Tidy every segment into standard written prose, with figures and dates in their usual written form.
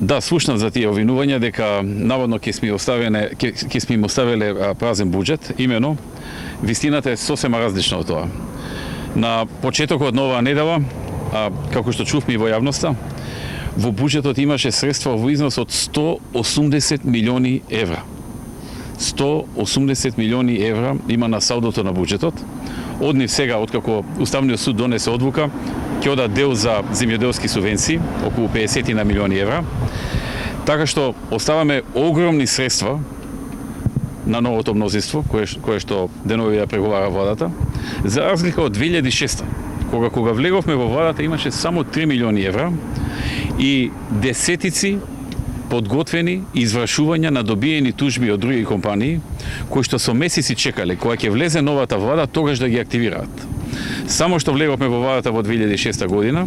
Да, слушнав за тие обвинувања дека наводно ќе сме им оставиле празен буџет, имено вистината е сосема различна од тоа. На почетокот на оваа недела, како што чувме и во јавноста, во буџетот имаше средства во износ од 180 милиони евра. 180 милиони евра има на салдото на буџетот. Од нив сега, откако Уставниот суд донесе одлука, ќе одат дел за земјоделски субвенции, околу 50 на милиони евра. Така што оставаме огромни средства на новото мнозинство, кое што денови ја преговара владата, за разлика од 2006, кога влеговме во владата имаше само 3 милиони евра и десетици подготвени извршувања на добиени тужби од други компании, кои што со месеци чекале кога ќе влезе новата влада, тогаш да ги активираат. Само што влеговме во владата во 2006 година,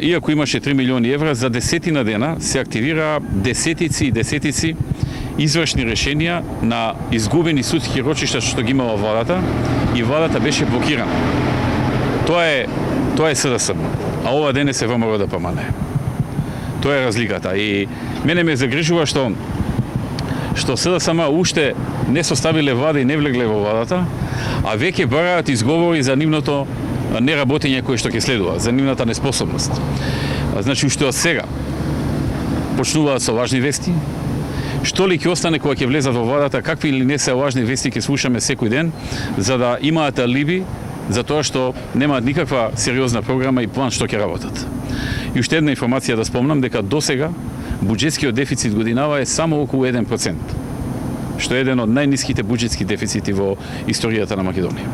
иако имаше 3 милиони евра, за десетина дена се активираа десетици и десетици извршни решенија на изгубени судски рочишта што ги имала владата и владата беше блокирана. Тоа е СДСМ, а ова денес е ВМРО ДПМН. Тоа е разликата и мене ме загрижува што СДСМ уште не составиле влада и не влегле во владата, а веќе бараат изговори за нивното неработење кое што ќе следува, за нивната неспособност. Значи уште од сега почнуваат со лажни вести. Што ли ќе остане кога ќе влезат во владата, какви или не се лажни вести ќе слушаме секој ден, за да имаат алиби за тоа што немаат никаква сериозна програма и план што ќе работат. И уште една информација да спомнам дека досега буџетскиот дефицит годинава е само околу 1%, што е еден од најниските буџетски дефицити во историјата на Македонија.